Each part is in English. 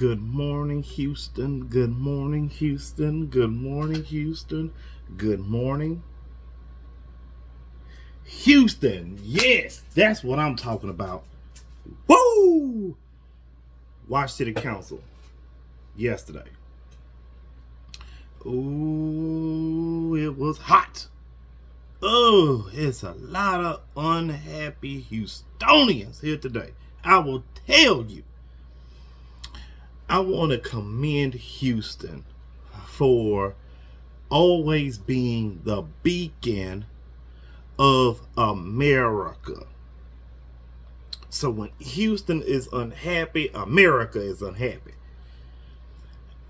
Good morning, Houston. Good morning, Houston. Good morning, Houston. Good morning, Houston. Yes, that's what I'm talking about. Woo! Watch City Council yesterday. Ooh, it was hot. Oh, it's a lot of unhappy Houstonians here today. I will tell you. I want to commend Houston for always being the beacon of America. So when Houston is unhappy, America is unhappy.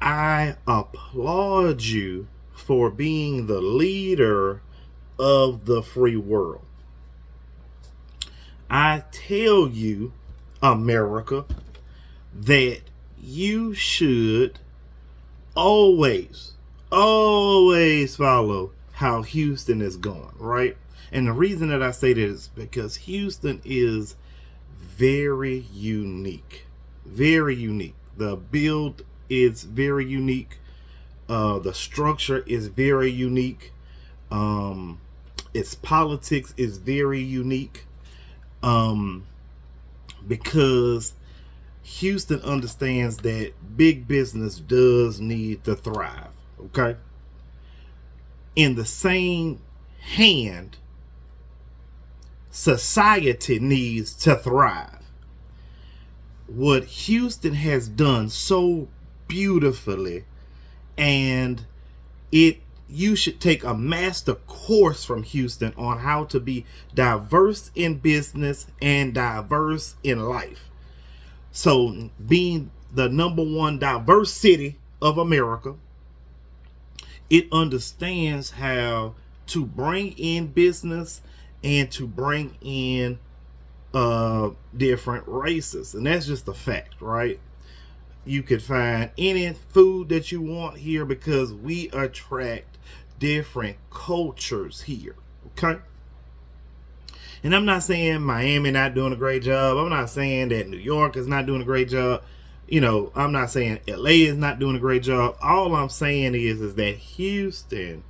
I applaud you for being the leader of the free world. I tell you, America, that you should always follow how Houston is going, right? And the reason that I say that is because Houston is very unique. Very unique. The build is very unique. The structure is very unique. Its politics is very unique. Because Houston understands that big business does need to thrive, okay? In the same hand, society needs to thrive. What Houston has done so beautifully, and you should take a master course from Houston on how to be diverse in business and diverse in life. So being the number one diverse city of America, it understands how to bring in business and to bring in different races. And that's just a fact, right? You could find any food that you want here because we attract different cultures here, okay? And I'm not saying Miami not doing a great job. I'm not saying that New York is not doing a great job. I'm not saying LA is not doing a great job. All I'm saying is that Houston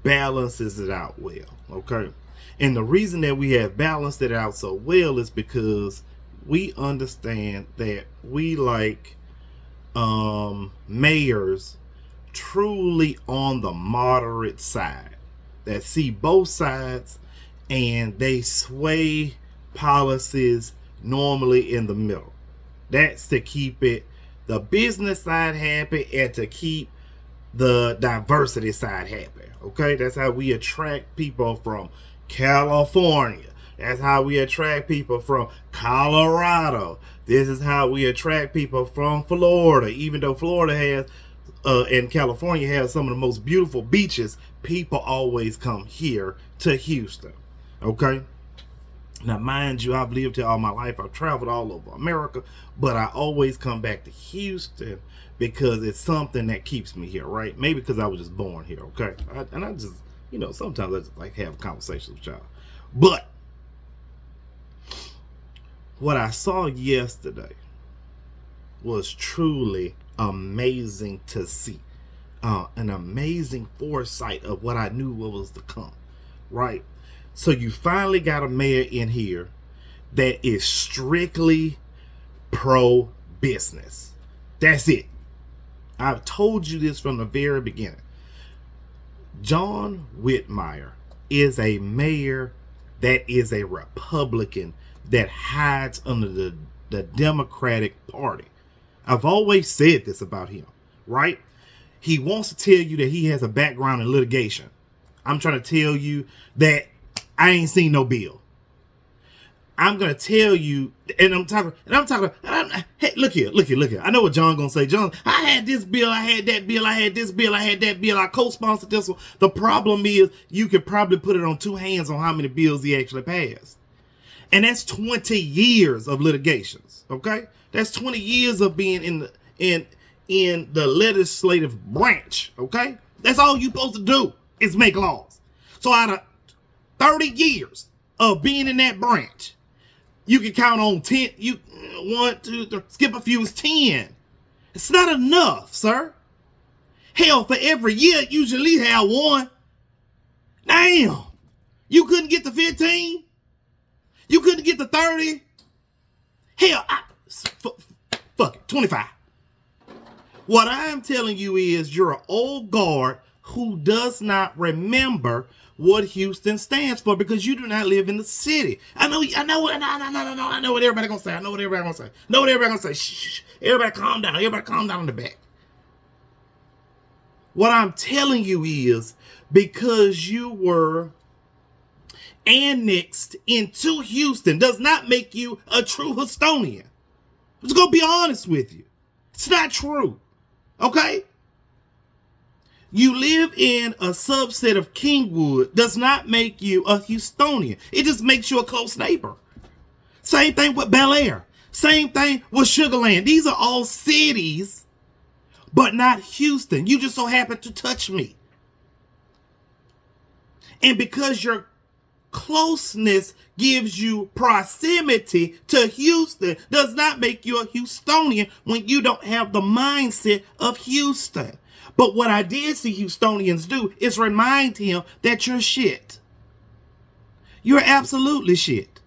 balances it out well, okay? And the reason that we have balanced it out so well is because we understand that we like mayors truly on the moderate side that see both sides, and they sway policies normally in the middle. That's to keep the business side happy and to keep the diversity side happy. Okay, that's how we attract people from California. That's how we attract people from Colorado. This is how we attract people from Florida. Even though Florida has and California has some of the most beautiful beaches, people always come here to Houston. Okay? Now, mind you, I've lived here all my life. I've traveled all over America, but I always come back to Houston because it's something that keeps me here, right? Maybe because I was just born here, okay? I just, sometimes I just like have conversations with y'all. But what I saw yesterday was truly amazing to see. An amazing foresight of what I knew what was to come, right? So you finally got a mayor in here that is strictly pro-business. That's it. I've told you this from the very beginning. John Whitmire is a mayor that is a Republican that hides under the Democratic Party. I've always said this about him, right? He wants to tell you that he has a background in litigation. I'm trying to tell you that I ain't seen no bill. I'm gonna tell you, hey, look here. I know what John gonna say. John, I had this bill, I had that bill, I had this bill, I had that bill, I co-sponsored this one. The problem is you could probably put it on two hands on how many bills he actually passed. And that's 20 years of litigations, okay? That's 20 years of being in the legislative branch, okay? That's all you're supposed to do is make laws. So out of 30 years of being in that branch, you can count on 10, 1, 2, 3, skip a few, is 10 It's not enough, sir. Hell, for every year, you usually have one. Damn. You couldn't get to 15? You couldn't get to 30? Hell, fuck it, 25. What I'm telling you is you're an old guard who does not remember what Houston stands for because you do not live in the city. I know what everybody gonna say. I know what everybody gonna say. Know what everybody gonna say. Shh. Everybody calm down. Everybody calm down in the back. What I'm telling you is because you were annexed into Houston does not make you a true Houstonian. I'm just gonna be honest with you. It's not true. Okay? You live in a subset of Kingwood does not make you a Houstonian. It just makes you a close neighbor. Same thing with Bel Air. Same thing with Sugar Land. These are all cities, but not Houston. You just so happen to touch me. And because your closeness gives you proximity to Houston does not make you a Houstonian when you don't have the mindset of Houston. But what I did see Houstonians do is remind him that you're shit. You're absolutely shit.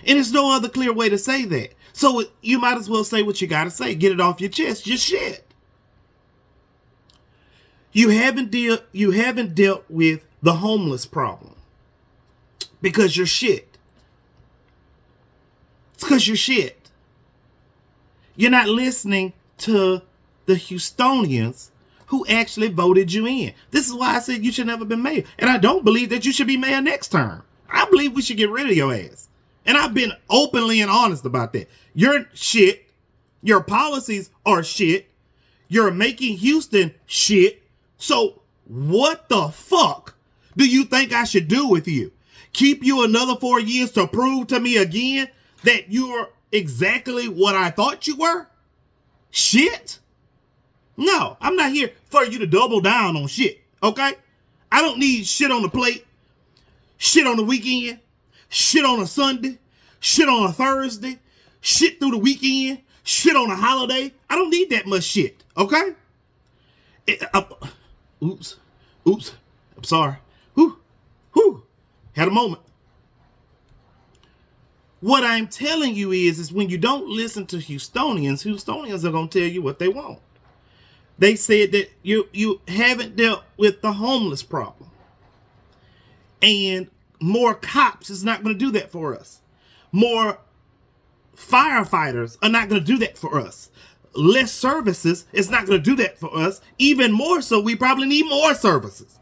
And there's no other clear way to say that. So you might as well say what you gotta say. Get it off your chest. You're shit. You haven't dealt with the homeless problem because you're shit. It's because you're shit. You're not listening to the Houstonians who actually voted you in. This is why I said you should never been mayor. And I don't believe that you should be mayor next term. I believe we should get rid of your ass. And I've been openly and honest about that. You're shit. Your policies are shit. You're making Houston shit. So what the fuck do you think I should do with you? Keep you another 4 years to prove to me again that you're exactly what I thought you were? Shit? No, I'm not here for you to double down on shit, okay? I don't need shit on the plate, shit on the weekend, shit on a Sunday, shit on a Thursday, shit through the weekend, shit on a holiday. I don't need that much shit, okay? Oops, I'm sorry. Whew, had a moment. What I'm telling you is when you don't listen to Houstonians are going to tell you what they want. They said that you haven't dealt with the homeless problem. And more cops is not going to do that for us. More firefighters are not going to do that for us. Less services is not going to do that for us. Even more so, we probably need more services.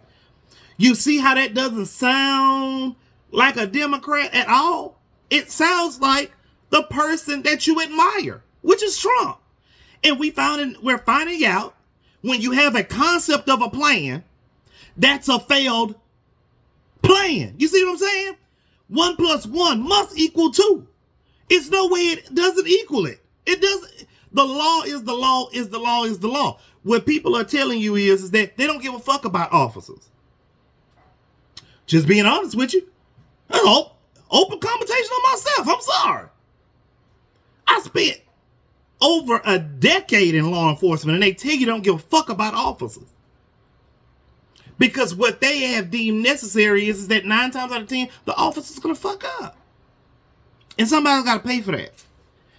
You see how that doesn't sound like a Democrat at all? It sounds like the person that you admire, which is Trump. And we're finding out when you have a concept of a plan, that's a failed plan. You see what I'm saying? 1 + 1 must equal 2. It's no way it doesn't equal it. It doesn't. The law is the law is the law is the law. What people are telling you is that they don't give a fuck about officers. Just being honest with you. Open conversation on myself. I'm sorry. I spent over a decade in law enforcement and they tell you don't give a fuck about officers. Because what they have deemed necessary is that 9 times out of 10, the officer's going to fuck up. And somebody's got to pay for that.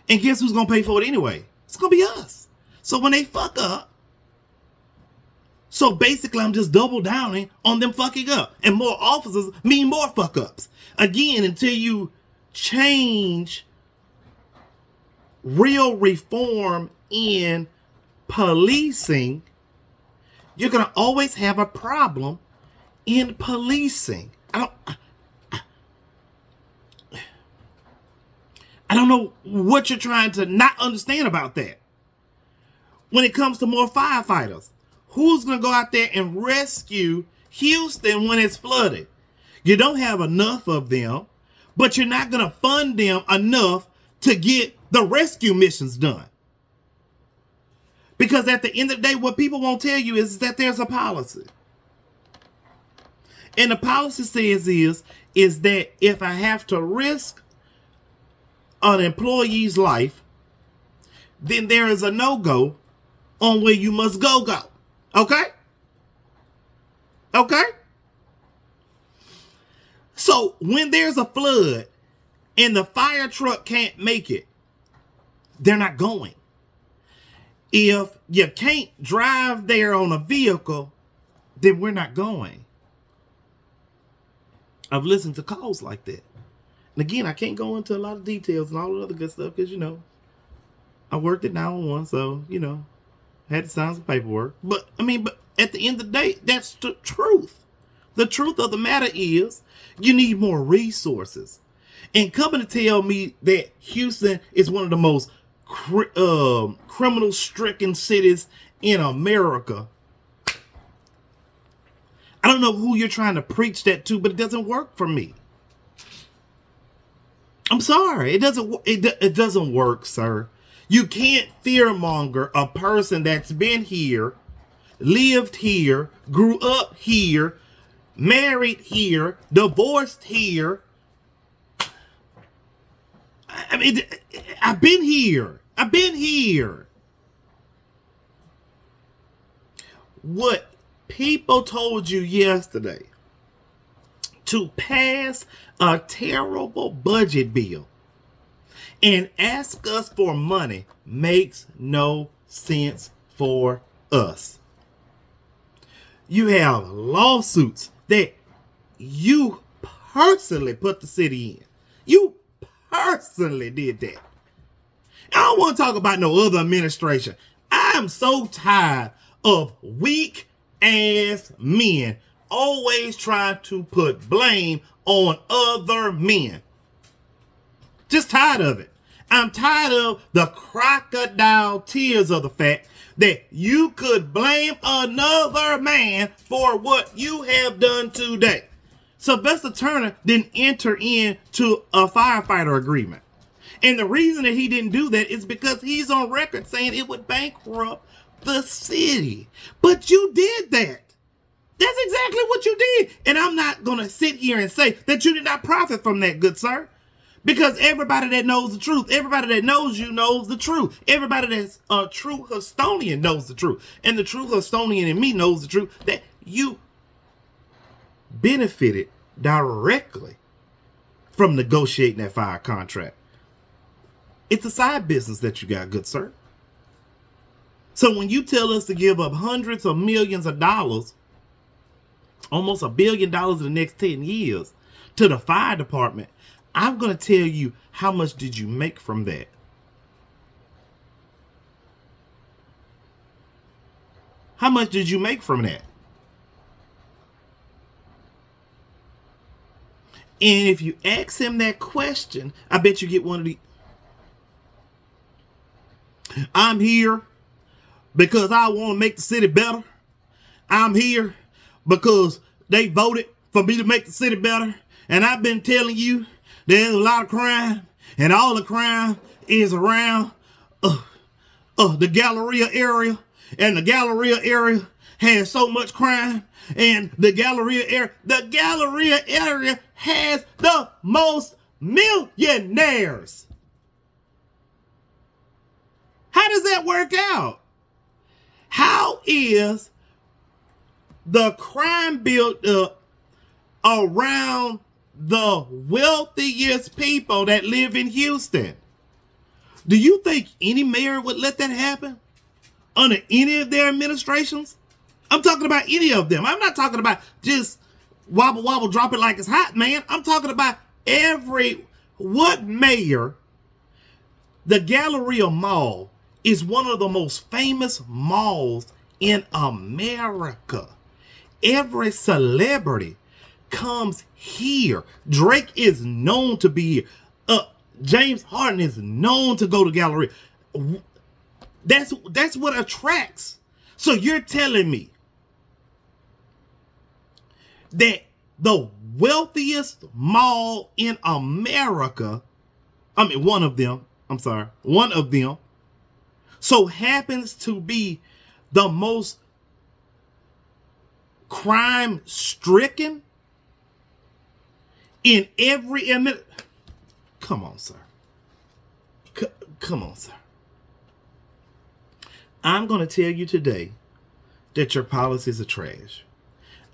And guess who's going to pay for it anyway? It's going to be us. So when they fuck up, so basically I'm just double downing on them fucking up. And more officers mean more fuck ups. Again, until you change real reform in policing, you're going to always have a problem in policing. I don't know what you're trying to not understand about that. When it comes to more firefighters, who's going to go out there and rescue Houston when it's flooded? You don't have enough of them, but you're not going to fund them enough to get the rescue missions done. Because at the end of the day, what people won't tell you is that there's a policy. And the policy says is that if I have to risk an employee's life, then there is a no-go on where you must go. Okay? Okay? So when there's a flood and the fire truck can't make it, they're not going. If you can't drive there on a vehicle, then we're not going. I've listened to calls like that. And again, I can't go into a lot of details and all the other good stuff because, I worked at 911, so, had to sign some paperwork. But at the end of the day, that's the truth. The truth of the matter is you need more resources. And coming to tell me that Houston is one of the most criminal-stricken cities in America, I don't know who you're trying to preach that to, but it doesn't work for me. I'm sorry. It doesn't work, sir. You can't fearmonger a person that's been here, lived here, grew up here, married here, divorced here. I've been here. What people told you yesterday to pass a terrible budget bill and ask us for money makes no sense for us. You have lawsuits that you personally put the city in. You personally did that. I don't want to talk about no other administration. I'm so tired of weak ass men always trying to put blame on other men. Just tired of it. I'm tired of the crocodile tears of the fact that you could blame another man for what you have done today. Sylvester Turner didn't enter into a firefighter agreement. And the reason that he didn't do that is because he's on record saying it would bankrupt the city. But you did that. That's exactly what you did. And I'm not going to sit here and say that you did not profit from that, good sir. Because everybody that knows the truth, everybody that knows you knows the truth. Everybody that's a true Houstonian knows the truth. And the true Houstonian in me knows the truth that you benefited directly from negotiating that fire contract. It's a side business that you got, good sir. So when you tell us to give up hundreds of millions of dollars, almost $1 billion in the next 10 years to the fire department, I'm going to tell you, how much did you make from that? How much did you make from that? And if you ask him that question, I bet you get one of the, I'm here because I want to make the city better. I'm here because they voted for me to make the city better. And I've been telling you there's a lot of crime, and all the crime is around the Galleria area. And the Galleria area has so much crime. And the Galleria area has the most millionaires. How does that work out? How is the crime built up around the wealthiest people that live in Houston? Do you think any mayor would let that happen under any of their administrations? I'm talking about any of them. I'm not talking about just wobble, wobble, drop it like it's hot, man. I'm talking about what mayor? The Galleria Mall is one of the most famous malls in America. Every celebrity comes here. Drake is known to be here. James Harden is known to go to Galleria. That's what attracts. So you're telling me that the wealthiest mall in America, one of them, so happens to be the most crime stricken in every Come on, sir. Come on, sir. I'm going to tell you today that your policies are trash.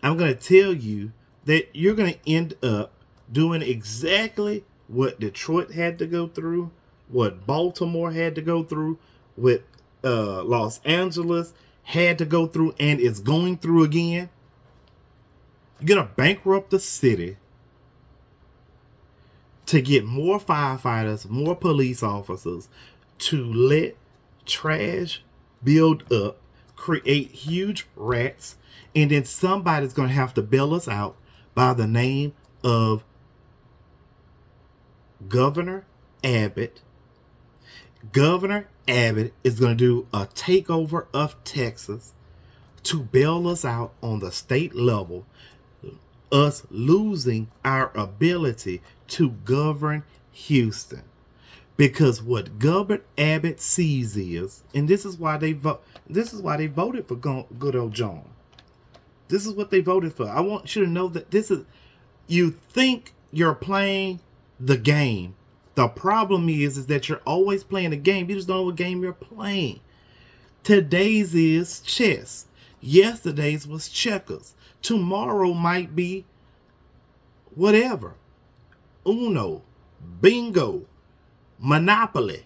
I'm going to tell you that you're going to end up doing exactly what Detroit had to go through, what Baltimore had to go through, what Los Angeles had to go through and is going through again. You're going to bankrupt the city to get more firefighters, more police officers, to let trash build up, create huge rats, and then somebody's going to have to bail us out by the name of Governor Abbott. Governor Abbott is going to do a takeover of Texas to bail us out on the state level, us losing our ability to govern Houston. Because what Governor Abbott sees is, and this is why they voted for good old John. This is what they voted for. I want you to know that this is, you think you're playing the game. The problem is that you're always playing a game. You just don't know what game you're playing. Today's is chess. Yesterday's was checkers. Tomorrow might be whatever. Uno, bingo, Monopoly.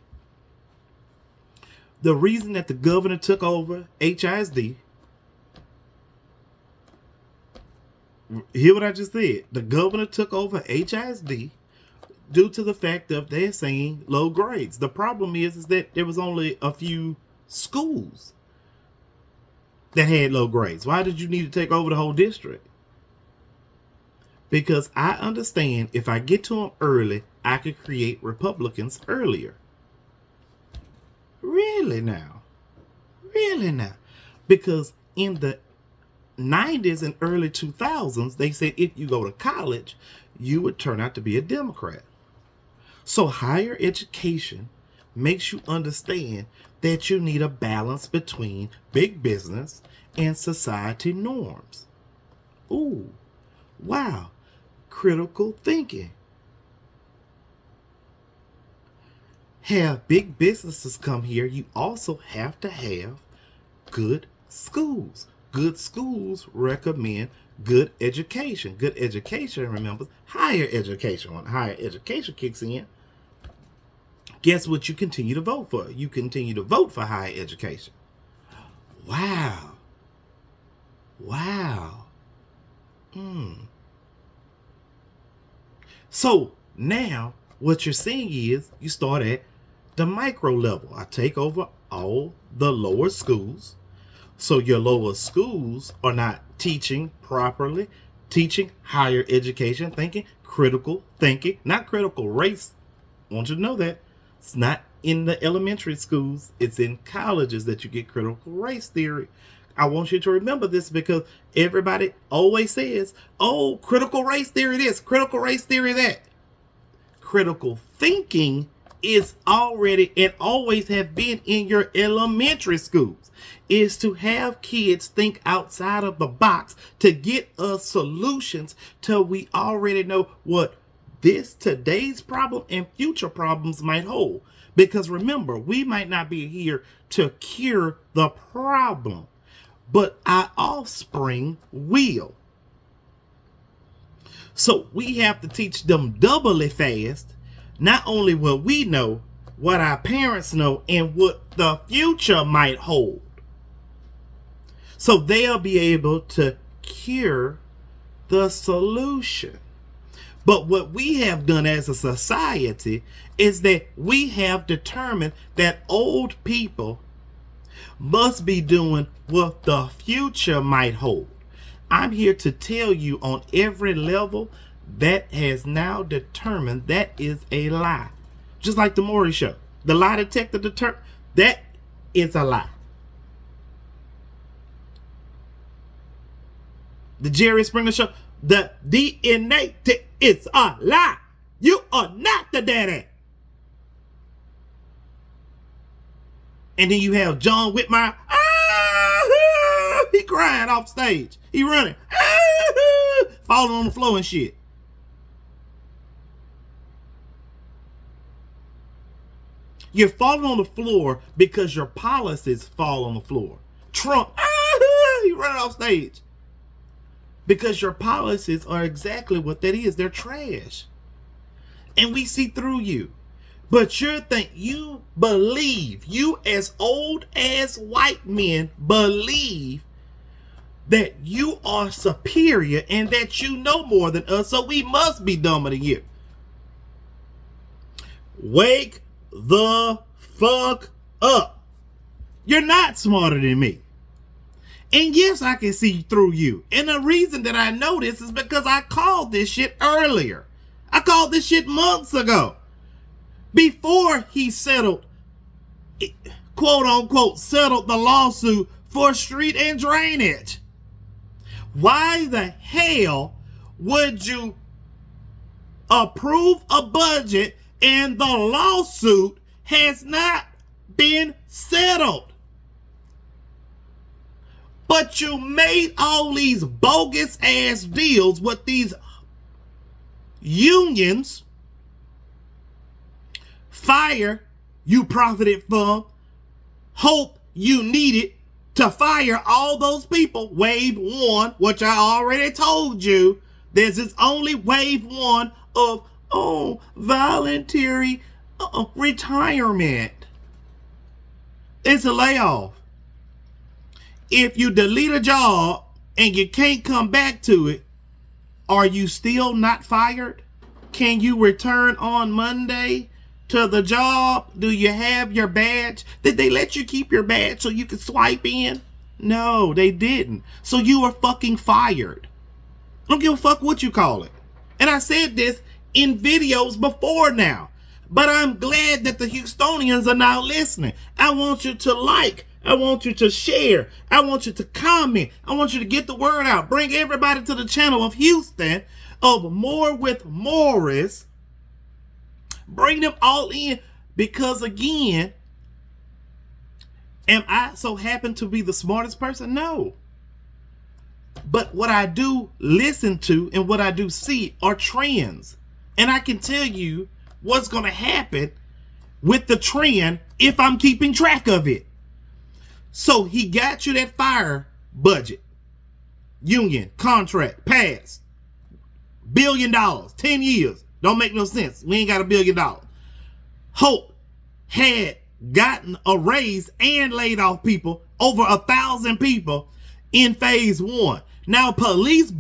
The reason that the governor took over HISD, hear what I just said. The governor took over HISD due to the fact of they're saying low grades. The problem is that there was only a few schools that had low grades. Why did you need to take over the whole district? Because I understand if I get to them early, I could create Republicans earlier. Really now? Really now? Because in the 90s and early 2000s, they said if you go to college, you would turn out to be a Democrat. So higher education makes you understand that you need a balance between big business and society norms. Ooh, wow. Critical thinking. Have big businesses come here, you also have to have good schools. Good schools recommend good education. Good education remembers higher education. When higher education kicks in, guess what you continue to vote for? You continue to vote for higher education. Wow. Wow. So now what you're seeing is you start at the micro level. I take over all the lower schools. So your lower schools are not teaching properly, teaching higher education, thinking, critical thinking, not critical race. I want you to know that. It's not in the elementary schools. It's in colleges that you get critical race theory. I want you to remember this because everybody always says, oh, critical race theory this, critical race theory that. Critical thinking is already and always have been in your elementary schools, is to have kids think outside of the box to get us solutions till we already know what today's problem and future problems might hold. Because remember, we might not be here to cure the problem, but our offspring will. So we have to teach them doubly fast, not only what we know, what our parents know, and what the future might hold. So they'll be able to cure the solution. But what we have done as a society is that we have determined that old people must be doing what the future might hold. I'm here to tell you on every level that has now determined that is a lie. Just like the Maury Show. The lie detector determined that is a lie. The Jerry Springer Show, the DNA is a lie. You are not the daddy. And then you have John Whitmire. He crying off stage. He running. Falling on the floor and shit. You're falling on the floor because your policies fall on the floor. Trump, he running off stage. Because your policies are exactly what that is. They're trash. And we see through you. But you believe, you as old as white men believe that you are superior and that you know more than us, so we must be dumber than you. Wake the fuck up. You're not smarter than me. And yes, I can see through you. And the reason that I know this is because I called this shit earlier. I called this shit months ago. Before he settled, quote unquote, settled the lawsuit for street and drainage. Why the hell would you approve a budget and the lawsuit has not been settled? But you made all these bogus ass deals with these unions. Fire you profited from. Hope you needed to fire all those people. Wave one, which I already told you. There's only wave one of, voluntary retirement. It's a layoff. If you delete a job and you can't come back to it, are you still not fired? Can you return on Monday to the job? Do you have your badge? Did they let you keep your badge so you could swipe in? No, they didn't. So you are fucking fired. I don't give a fuck what you call it. And I said this in videos before now. But I'm glad that the Houstonians are now listening. I want you to like. I want you to share. I want you to comment. I want you to get the word out. Bring everybody to the channel of Houston, of More with Morris. Bring them all in, because again, am I so happen to be the smartest person? No. But what I do listen to and what I do see are trends. And I can tell you what's going to happen with the trend if I'm keeping track of it. So he got you that fire budget, union, contract, pass, $1 billion, 10 years. Don't make no sense. We ain't got $1 billion. Hope had gotten a raise and laid off people, over 1,000 people in phase one. Now police's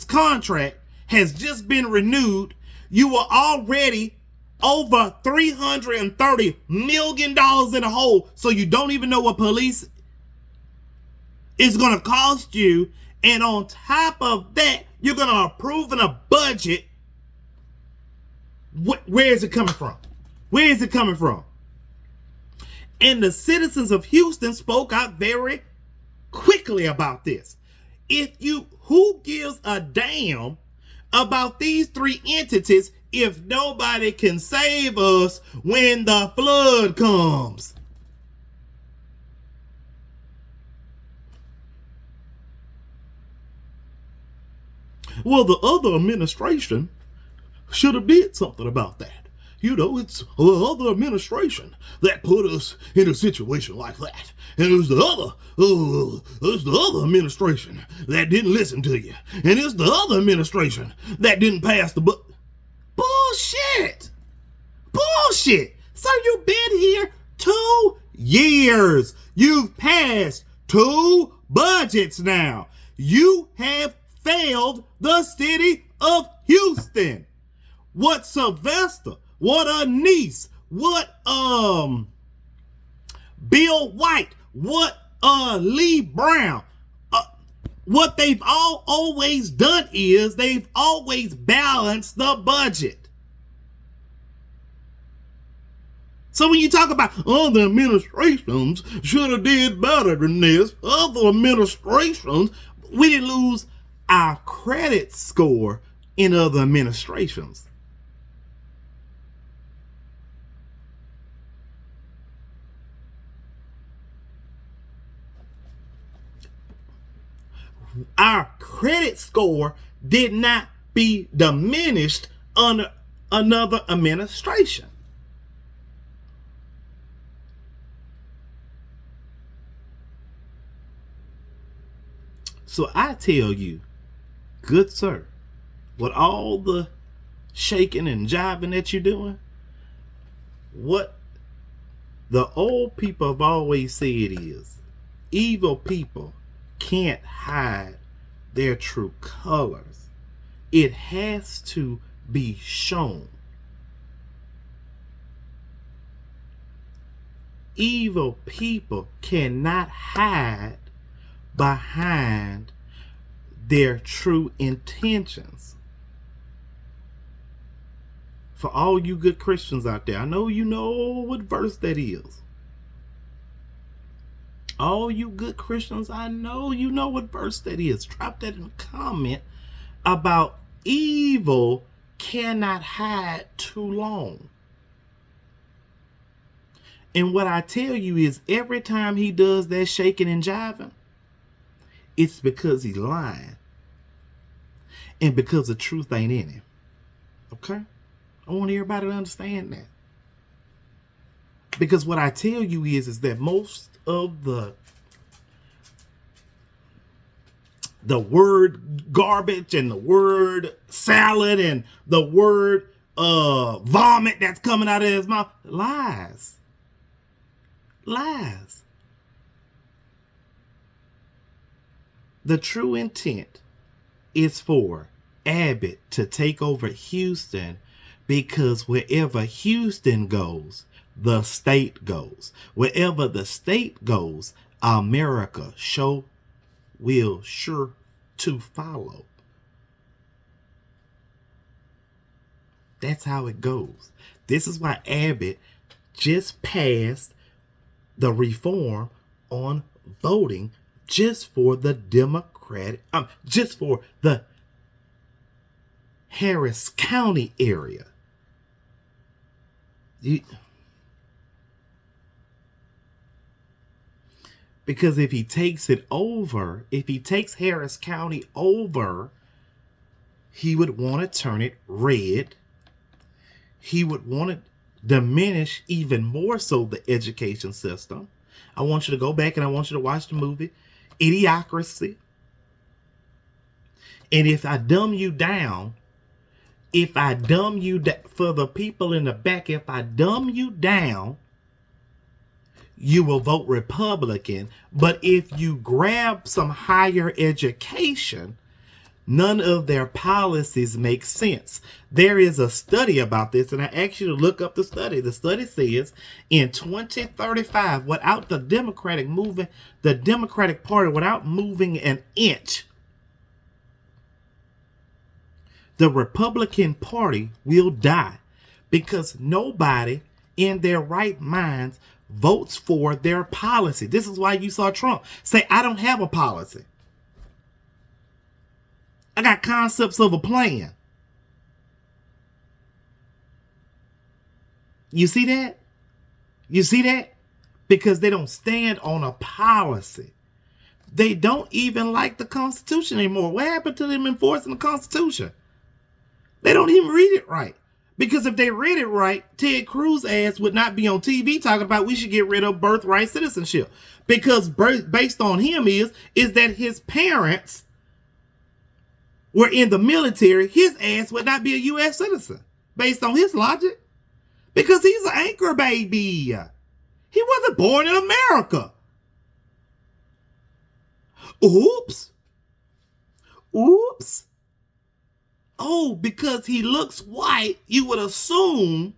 contract has just been renewed. You were already over $330 million in a hole, so you don't even know what police is going to cost you. And on top of that, you're going to approve a budget. Where is it coming from? Where is it coming from? And the citizens of Houston spoke out very quickly about this. Who gives a damn about these three entities if nobody can save us when the flood comes? Well, the other administration should have did something about that. You know, it's the other administration that put us in a situation like that. And it was the other administration that didn't listen to you. And it's the other administration that didn't pass the bullshit. Bullshit. So you've been here 2 years. You've passed 2 budgets now. You have failed the city of Houston. What Sylvester, what Anise, what Bill White, what Lee Brown, what they've always done is they've always balanced the budget. So when you talk about other administrations should have did better than this, other administrations, we didn't lose our credit score in other administrations. Our credit score did not be diminished under another administration. So I tell you, good sir, with all the shaking and jiving that you're doing, what the old people have always said is, evil people can't hide their true colors. It has to be shown. Evil people cannot hide behind their true intentions. For all you good Christians out there, I know you know what verse that is. All you good Christians, I know you know what verse that is. Drop that in the comment about evil cannot hide too long. And what I tell you is, every time he does that shaking and jiving, it's because he's lying. And because the truth ain't in him. Okay? I want everybody to understand that. Because what I tell you is that most of the word garbage and the word salad and the word vomit that's coming out of his mouth, lies. Lies. The true intent is for Abbott to take over Houston, because wherever Houston goes, the state goes. Wherever the state goes, America will sure to follow. That's how it goes. This is why Abbott just passed the reform on voting just for the just for the Harris County area. Because if he takes it over, if he takes Harris County over, he would want to turn it red. He would want to diminish even more so the education system. I want you to go back and I want you to watch the movie Idiocracy. And if I dumb you down, for the people in the back, if I dumb you down, you will vote Republican. But if you grab some higher education, none of their policies make sense. There is a study about this, and I ask you to look up the study. The study says in 2035, without the Democratic Party, without moving an inch, the Republican Party will die, because nobody in their right minds votes for their policy. This is why you saw Trump say, I don't have a policy. I got concepts of a plan. You see that? You see that? Because they don't stand on a policy. They don't even like the Constitution anymore. What happened to them enforcing the Constitution? They don't even read it right. Because if they read it right, Ted Cruz ass would not be on TV talking about we should get rid of birthright citizenship. Because based on him is that his parents were in the military, his ass would not be a U.S. citizen. Based on his logic. Because he's an anchor baby. He wasn't born in America. Oops. Oops. Oh, because he looks white, you would assume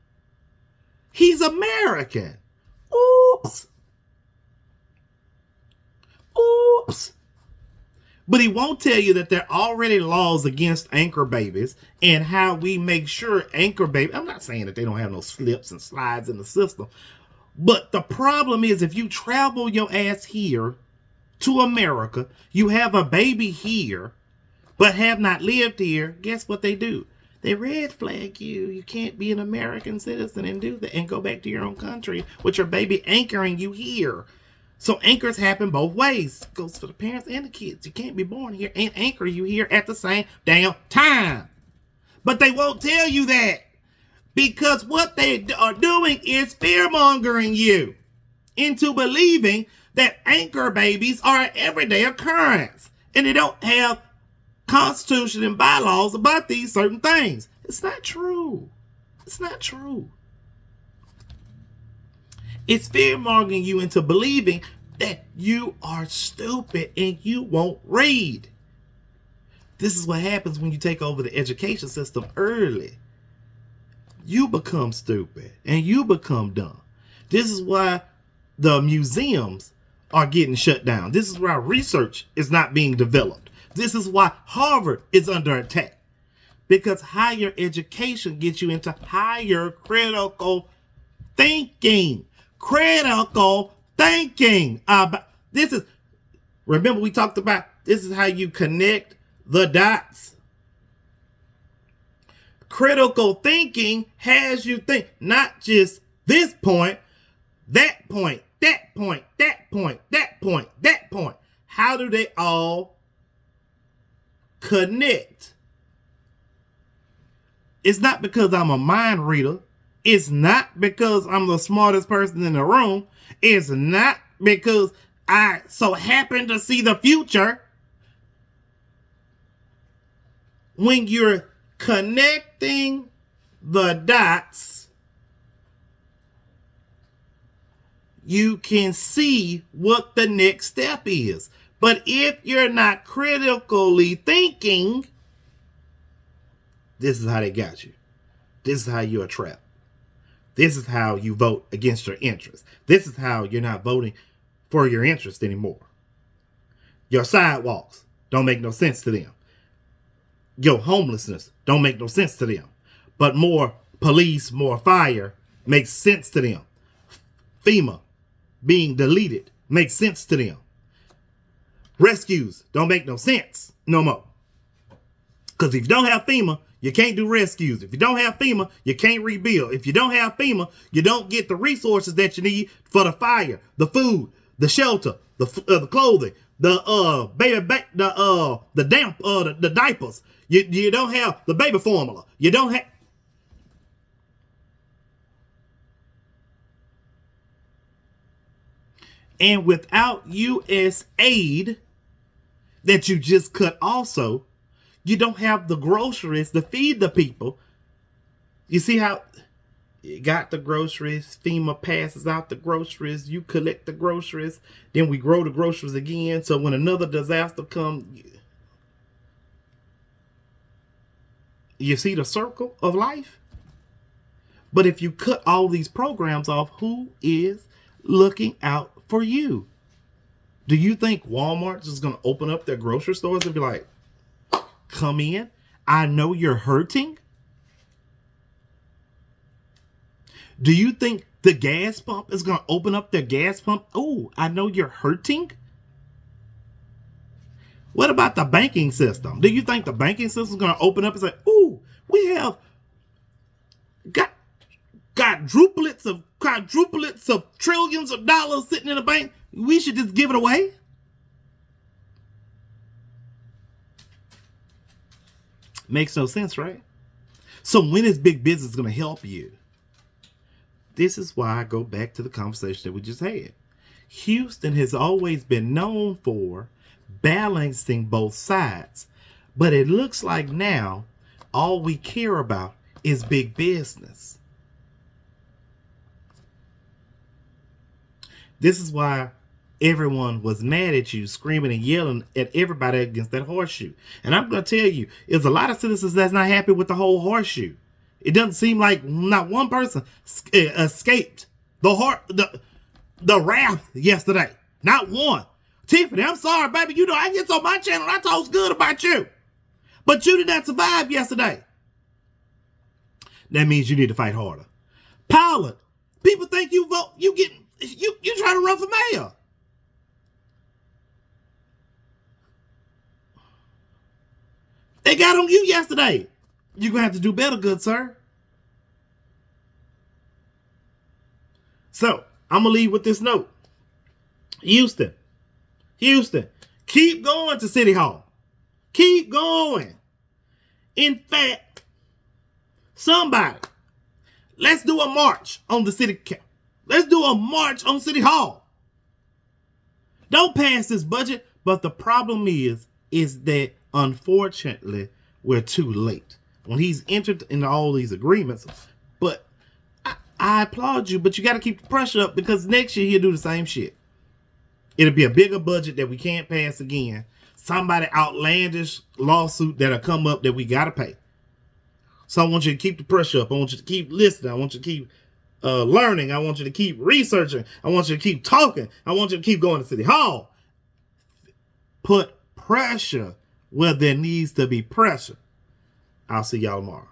he's American. Oops. Oops. But he won't tell you that there are already laws against anchor babies and how we make sure anchor babies, I'm not saying that they don't have no slips and slides in the system, but the problem is if you travel your ass here to America, you have a baby here, but have not lived here, guess what they do? They red flag you. You can't be an American citizen and do that and go back to your own country with your baby anchoring you here. So anchors happen both ways. It goes for the parents and the kids. You can't be born here and anchor you here at the same damn time. But they won't tell you that. Because what they are doing is fear-mongering you into believing that anchor babies are an everyday occurrence. And they don't have constitution and bylaws about these certain things. It's not true. It's not true. It's fear-mongering you into believing that you are stupid and you won't read. This is what happens when you take over the education system early. You become stupid and you become dumb. This is why the museums are getting shut down. This is why research is not being developed. This is why Harvard is under attack. Because higher education gets you into higher critical thinking. Critical thinking. Remember we talked about this is how you connect the dots. Critical thinking has you think not just this point, that point, that point, that point, that point, that point. How do they all connect? It's not because I'm a mind reader. It's not because I'm the smartest person in the room. It's not because I so happen to see the future. When you're connecting the dots, you can see what the next step is. But if you're not critically thinking, this is how they got you. This is how you're trapped. This is how you vote against your interests. This is how you're not voting for your interest anymore. Your sidewalks don't make no sense to them. Your homelessness don't make no sense to them. But more police, more fire makes sense to them. FEMA being deleted makes sense to them. Rescues don't make no sense no more. Because if you don't have FEMA, you can't do rescues. If you don't have FEMA, you can't rebuild. If you don't have FEMA, you don't get the resources that you need for the fire, the food, the shelter, the clothing, the diapers. You don't have the baby formula. You don't have. And without U.S. aid that you just cut also, you don't have the groceries to feed the people. You see how you got the groceries, FEMA passes out the groceries, you collect the groceries, then we grow the groceries again. So when another disaster comes, you see the circle of life? But if you cut all these programs off, who is looking out for you? Do you think Walmart's is going to open up their grocery stores and be like, come in, I know you're hurting? Do you think the gas pump is going to open up their gas pump? Oh, I know you're hurting? What about the banking system? Do you think the banking system is going to open up and say, ooh, we have got quadruplets of trillions of dollars sitting in the bank. We should just give it away? Makes no sense, right? So when is big business going to help you? This is why I go back to the conversation that we just had. Houston has always been known for balancing both sides. But it looks like now all we care about is big business. This is why everyone was mad at you, screaming and yelling at everybody against that horseshoe. And I'm going to tell you, there's a lot of citizens that's not happy with the whole horseshoe. It doesn't seem like not one person escaped the wrath yesterday. Not one. Tiffany, I'm sorry, baby. You know, I get on my channel, I talk good about you. But you did not survive yesterday. That means you need to fight harder. Paula, people think you trying to run for mayor. They got on you yesterday. You're going to have to do better, good sir. So, I'm going to leave with this note. Houston, keep going to City Hall. Keep going. In fact, somebody Let's do a march on the city. Let's do a march on City Hall. Don't pass this budget. But the problem is that unfortunately we're too late. When he's entered into all these agreements, but I applaud you, but you got to keep the pressure up because next year he'll do the same shit. It'll be a bigger budget that we can't pass again. Somebody outlandish lawsuit that'll come up that we got to pay. So I want you to keep the pressure up. I want you to keep listening. I want you to keep learning. I want you to keep researching. I want you to keep talking. I want you to keep going to City Hall. Put pressure where there needs to be pressure. I'll see y'all tomorrow.